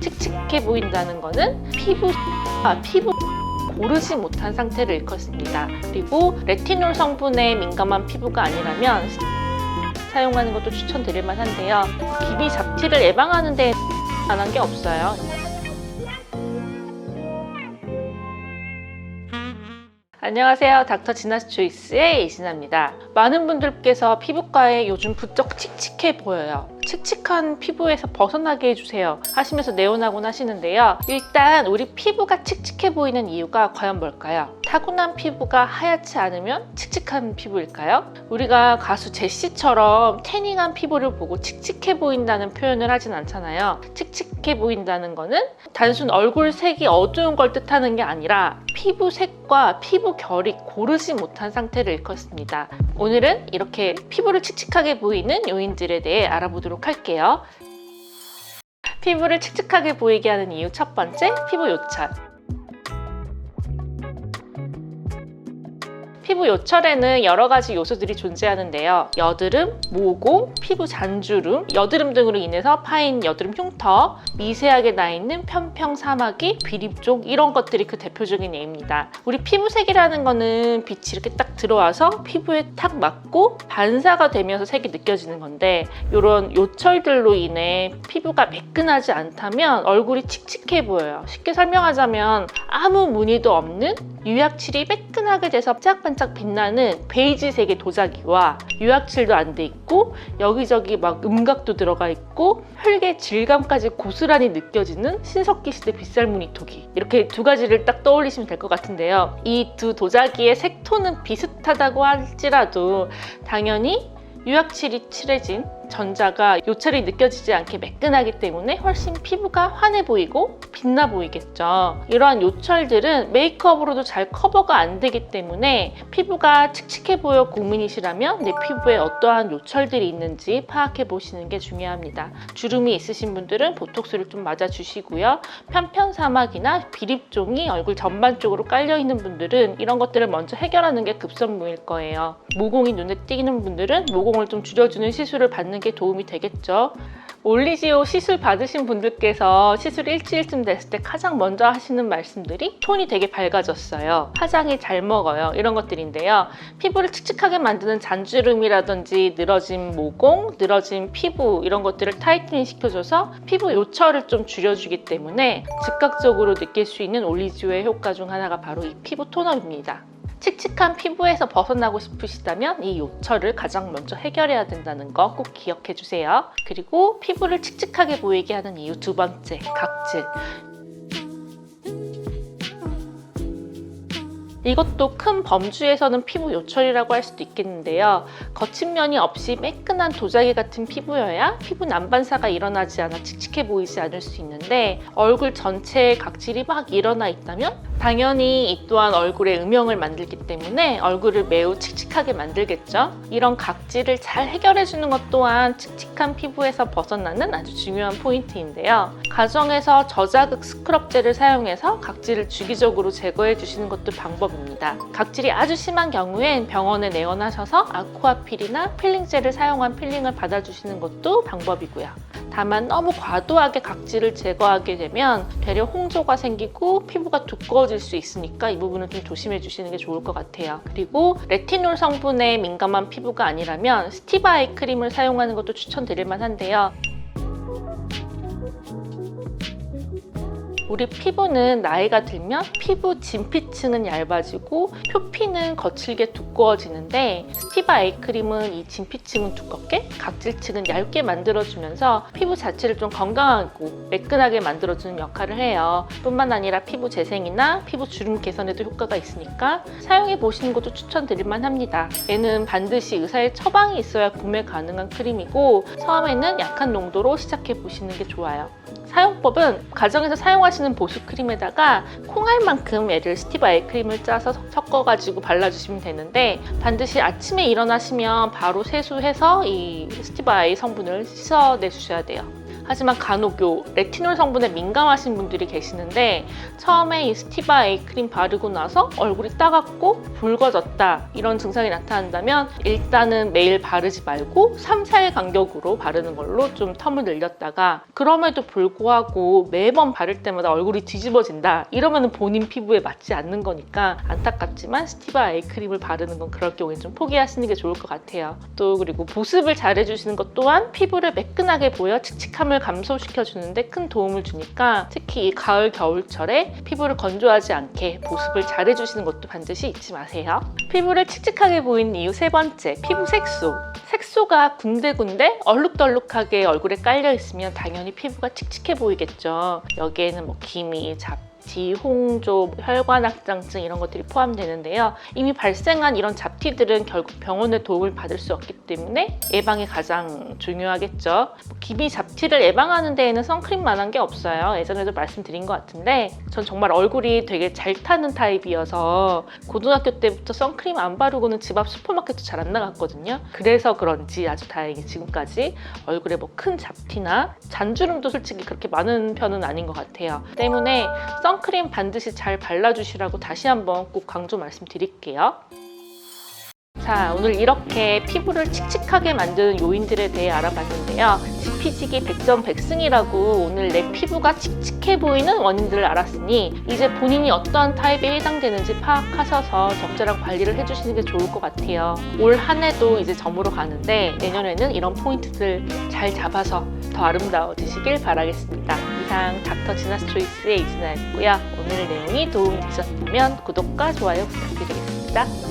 칙칙해 보인다는 거는 피부 고르지 못한 상태를 일컫습니다. 그리고 레티놀 성분에 민감한 피부가 아니라면 사용하는 것도 추천드릴 만한데요. 기미 잡티를 예방하는 데 만한 게 없어요. 안녕하세요. 닥터 지나스 초이스의 이진아입니다. 많은 분들께서 피부과에 요즘 부쩍 칙칙해 보여요. 칙칙한 피부에서 벗어나게 해주세요 하시면서 내원하곤 하시는데요. 일단 우리 피부가 칙칙해 보이는 이유가 과연 뭘까요? 타고난 피부가 하얗지 않으면 칙칙한 피부일까요? 우리가 가수 제시처럼 태닝한 피부를 보고 칙칙해 보인다는 표현을 하진 않잖아요. 칙칙해 보인다는 거는 단순 얼굴 색이 어두운 걸 뜻하는 게 아니라 피부 색과 피부 결이 고르지 못한 상태를 일컫습니다. 오늘은 이렇게 피부를 칙칙하게 보이는 요인들에 대해 알아보도록 할게요. 피부를 칙칙하게 보이게 하는 이유 첫 번째, 피부 요철. 피부 요철에는 여러 가지 요소들이 존재하는데요. 여드름, 모공, 피부 잔주름, 여드름 등으로 인해서 파인 여드름 흉터, 미세하게 나 있는 편평 사마귀, 비립종 이런 것들이 그 대표적인 예입니다. 우리 피부색이라는 거는 빛이 이렇게 딱 들어와서 피부에 탁 맞고 반사가 되면서 색이 느껴지는 건데 이런 요철들로 인해 피부가 매끈하지 않다면 얼굴이 칙칙해 보여요. 쉽게 설명하자면 아무 무늬도 없는 유약칠이 매끈하게 돼서 반짝반짝 빛나는 베이지색의 도자기와 유약칠도 안 돼 있고 여기저기 막 음각도 들어가 있고 혈계 질감까지 고스란히 느껴지는 신석기 시대 빗살무늬 토기, 이렇게 두 가지를 딱 떠올리시면 될 것 같은데요. 이 두 도자기의 색톤은 비슷하다고 할지라도 당연히 유약칠이 칠해진 전자가 요철이 느껴지지 않게 매끈하기 때문에 훨씬 피부가 환해 보이고 빛나 보이겠죠. 이러한 요철들은 메이크업으로도 잘 커버가 안 되기 때문에 피부가 칙칙해 보여 고민이시라면 내 피부에 어떠한 요철들이 있는지 파악해 보시는 게 중요합니다. 주름이 있으신 분들은 보톡스를 좀 맞아주시고요. 편편사막이나 비립종이 얼굴 전반적으로 깔려있는 분들은 이런 것들을 먼저 해결하는 게 급선무일 거예요. 모공이 눈에 띄는 분들은 모공을 좀 줄여주는 시술을 받는 게 도움이 되겠죠. 올리지오 시술 받으신 분들께서 시술 일주일쯤 됐을 때 가장 먼저 하시는 말씀들이 톤이 되게 밝아졌어요, 화장이 잘 먹어요, 이런 것들인데요. 피부를 칙칙하게 만드는 잔주름이라든지 늘어진 모공, 늘어진 피부 이런 것들을 타이트닝 시켜줘서 피부 요철을 좀 줄여주기 때문에 즉각적으로 느낄 수 있는 올리지오의 효과 중 하나가 바로 이 피부 톤업입니다. 칙칙한 피부에서 벗어나고 싶으시다면 이 요철을 가장 먼저 해결해야 된다는 거 꼭 기억해 주세요. 그리고 피부를 칙칙하게 보이게 하는 이유 두 번째, 각질. 이것도 큰 범주에서는 피부 요철이라고 할 수도 있겠는데요. 거친 면이 없이 매끈한 도자기 같은 피부여야 피부 난반사가 일어나지 않아 칙칙해 보이지 않을 수 있는데 얼굴 전체에 각질이 막 일어나 있다면 당연히 이 또한 얼굴에 음영을 만들기 때문에 얼굴을 매우 칙칙하게 만들겠죠. 이런 각질을 잘 해결해주는 것 또한 칙칙한 피부에서 벗어나는 아주 중요한 포인트인데요. 가정에서 저자극 스크럽젤을 사용해서 각질을 주기적으로 제거해 주시는 것도 방법입니다. 각질이 아주 심한 경우엔 병원에 내원하셔서 아쿠아필이나 필링젤을 사용한 필링을 받아주시는 것도 방법이고요. 다만 너무 과도하게 각질을 제거하게 되면 되려 홍조가 생기고 피부가 두꺼워질 수 있으니까 이 부분은 좀 조심해 주시는 게 좋을 것 같아요. 그리고 레티놀 성분에 민감한 피부가 아니라면 스티바 아이 크림을 사용하는 것도 추천드릴 만한데요. 우리 피부는 나이가 들면 피부 진피층은 얇아지고 표피는 거칠게 두꺼워지는데 스티바 아이크림은 이 진피층은 두껍게 각질층은 얇게 만들어주면서 피부 자체를 좀 건강하고 매끈하게 만들어주는 역할을 해요. 뿐만 아니라 피부 재생이나 피부 주름 개선에도 효과가 있으니까 사용해 보시는 것도 추천드릴 만합니다. 얘는 반드시 의사의 처방이 있어야 구매 가능한 크림이고 처음에는 약한 농도로 시작해 보시는 게 좋아요. 사용법은 가정에서 사용하시는 보습크림에다가 콩알만큼 얘를 스티바 아이크림을 짜서 섞어가지고 발라주시면 되는데 반드시 아침에 일어나시면 바로 세수해서 이 스티바 아이 성분을 씻어내 주셔야 돼요. 하지만 간혹 요 레티놀 성분에 민감하신 분들이 계시는데 처음에 이 스티바 A 크림 바르고 나서 얼굴이 따갑고 붉어졌다 이런 증상이 나타난다면 일단은 매일 바르지 말고 3, 4일 간격으로 바르는 걸로 좀 텀을 늘렸다가 그럼에도 불구하고 매번 바를 때마다 얼굴이 뒤집어진다 이러면 본인 피부에 맞지 않는 거니까 안타깝지만 스티바 A 크림을 바르는 건 그럴 경우에 좀 포기하시는 게 좋을 것 같아요. 또 그리고 보습을 잘 해주시는 것 또한 피부를 매끈하게 보여 칙칙함을 감소시켜주는데 큰 도움을 주니까 특히 이 가을 겨울철에 피부를 건조하지 않게 보습을 잘 해주시는 것도 반드시 잊지 마세요. 피부를 칙칙하게 보이는 이유 세 번째, 피부 색소. 색소가 군데군데 얼룩덜룩하게 얼굴에 깔려 있으면 당연히 피부가 칙칙해 보이겠죠. 여기에는 뭐 기미, 잡티, 홍조, 혈관악장증 이런 것들이 포함되는데요. 이미 발생한 이런 잡티들은 결국 병원의 도움을 받을 수 없기 때문에 예방이 가장 중요하겠죠. 기미, 잡티를 예방하는 데에는 선크림만한 게 없어요. 예전에도 말씀드린 것 같은데 전 정말 얼굴이 되게 잘 타는 타입이어서 고등학교 때부터 선크림 안 바르고는 집 앞 슈퍼마켓도 잘 안 나갔거든요. 그래서 그런지 아주 다행히 지금까지 얼굴에 뭐 큰 잡티나 잔주름도 솔직히 그렇게 많은 편은 아닌 것 같아요. 때문에 선크림 반드시 잘 발라주시라고 다시 한번 꼭 강조 말씀드릴게요. 자, 오늘 이렇게 피부를 칙칙하게 만드는 요인들에 대해 알아봤는데요. 지피지기 백전백승이라고 오늘 내 피부가 칙칙해 보이는 원인들을 알았으니 이제 본인이 어떠한 타입에 해당되는지 파악하셔서 적절한 관리를 해주시는 게 좋을 것 같아요. 올 한 해도 이제 저물어 가는데 내년에는 이런 포인트들 잘 잡아서 더 아름다워지시길 바라겠습니다. 이상 닥터 지나스 초이스의 이진아였고요. 오늘 내용이 도움이 되셨다면 구독과 좋아요 부탁드리겠습니다.